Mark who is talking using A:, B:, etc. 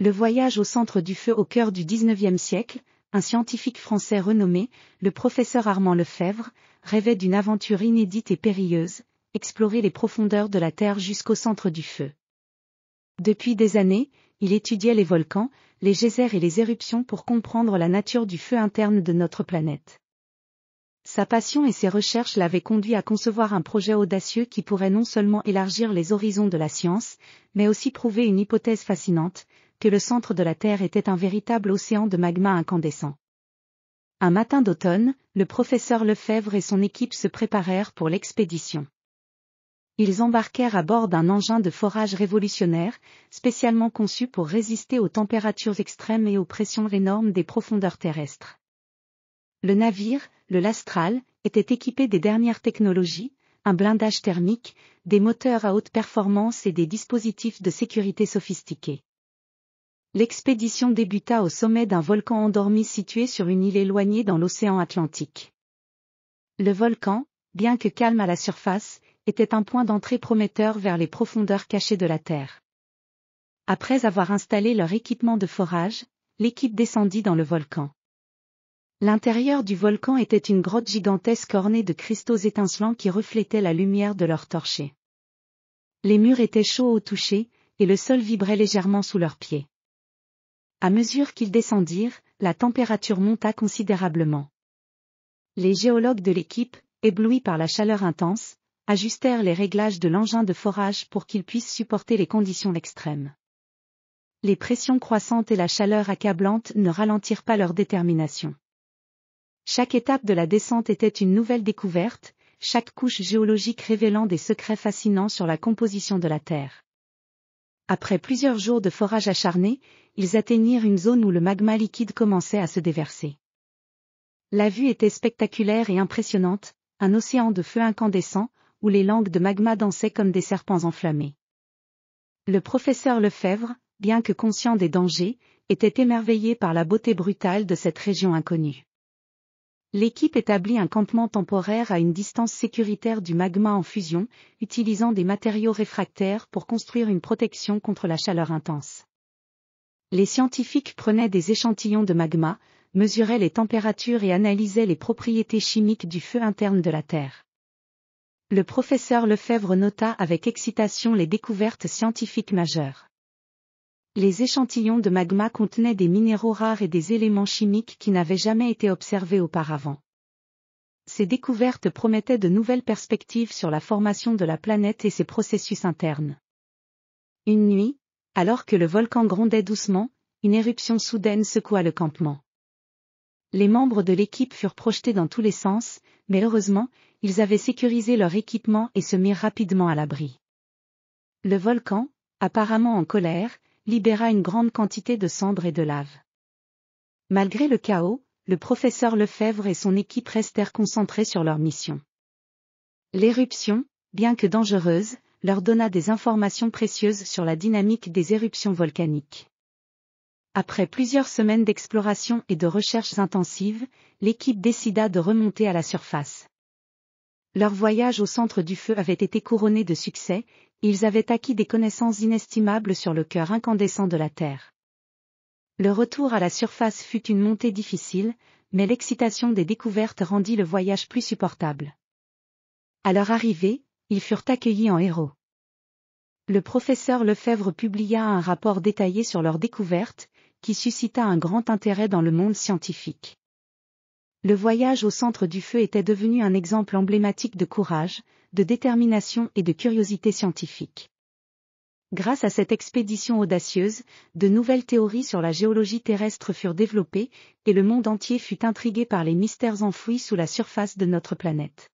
A: Le voyage au centre du feu au cœur du XIXe siècle, un scientifique français renommé, le professeur Armand Lefèvre, rêvait d'une aventure inédite et périlleuse, explorer les profondeurs de la Terre jusqu'au centre du feu. Depuis des années, il étudiait les volcans, les geysers et les éruptions pour comprendre la nature du feu interne de notre planète. Sa passion et ses recherches l'avaient conduit à concevoir un projet audacieux qui pourrait non seulement élargir les horizons de la science, mais aussi prouver une hypothèse fascinante, que le centre de la Terre était un véritable océan de magma incandescent. Un matin d'automne, le professeur Lefèvre et son équipe se préparèrent pour l'expédition. Ils embarquèrent à bord d'un engin de forage révolutionnaire, spécialement conçu pour résister aux températures extrêmes et aux pressions énormes des profondeurs terrestres. Le navire, le Lastral, était équipé des dernières technologies, un blindage thermique, des moteurs à haute performance et des dispositifs de sécurité sophistiqués. L'expédition débuta au sommet d'un volcan endormi situé sur une île éloignée dans l'océan Atlantique. Le volcan, bien que calme à la surface, était un point d'entrée prometteur vers les profondeurs cachées de la Terre. Après avoir installé leur équipement de forage, l'équipe descendit dans le volcan. L'intérieur du volcan était une grotte gigantesque ornée de cristaux étincelants qui reflétaient la lumière de leur torchée. Les murs étaient chauds au toucher, et le sol vibrait légèrement sous leurs pieds. À mesure qu'ils descendirent, la température monta considérablement. Les géologues de l'équipe, éblouis par la chaleur intense, ajustèrent les réglages de l'engin de forage pour qu'ils puissent supporter les conditions extrêmes. Les pressions croissantes et la chaleur accablante ne ralentirent pas leur détermination. Chaque étape de la descente était une nouvelle découverte, chaque couche géologique révélant des secrets fascinants sur la composition de la Terre. Après plusieurs jours de forage acharné, ils atteignirent une zone où le magma liquide commençait à se déverser. La vue était spectaculaire et impressionnante, un océan de feu incandescent, où les langues de magma dansaient comme des serpents enflammés. Le professeur Lefèvre, bien que conscient des dangers, était émerveillé par la beauté brutale de cette région inconnue. L'équipe établit un campement temporaire à une distance sécuritaire du magma en fusion, utilisant des matériaux réfractaires pour construire une protection contre la chaleur intense. Les scientifiques prenaient des échantillons de magma, mesuraient les températures et analysaient les propriétés chimiques du feu interne de la Terre. Le professeur Lefèvre nota avec excitation les découvertes scientifiques majeures. Les échantillons de magma contenaient des minéraux rares et des éléments chimiques qui n'avaient jamais été observés auparavant. Ces découvertes promettaient de nouvelles perspectives sur la formation de la planète et ses processus internes. Une nuit, alors que le volcan grondait doucement, une éruption soudaine secoua le campement. Les membres de l'équipe furent projetés dans tous les sens, mais heureusement, ils avaient sécurisé leur équipement et se mirent rapidement à l'abri. Le volcan, apparemment en colère, libéra une grande quantité de cendres et de lave. Malgré le chaos, le professeur Lefèvre et son équipe restèrent concentrés sur leur mission. L'éruption, bien que dangereuse, leur donna des informations précieuses sur la dynamique des éruptions volcaniques. Après plusieurs semaines d'exploration et de recherches intensives, l'équipe décida de remonter à la surface. Leur voyage au centre du feu avait été couronné de succès, et ils avaient acquis des connaissances inestimables sur le cœur incandescent de la Terre. Le retour à la surface fut une montée difficile, mais l'excitation des découvertes rendit le voyage plus supportable. À leur arrivée, ils furent accueillis en héros. Le professeur Lefèvre publia un rapport détaillé sur leurs découvertes, qui suscita un grand intérêt dans le monde scientifique. Le voyage au centre du feu était devenu un exemple emblématique de courage, de détermination et de curiosité scientifique. Grâce à cette expédition audacieuse, de nouvelles théories sur la géologie terrestre furent développées, et le monde entier fut intrigué par les mystères enfouis sous la surface de notre planète.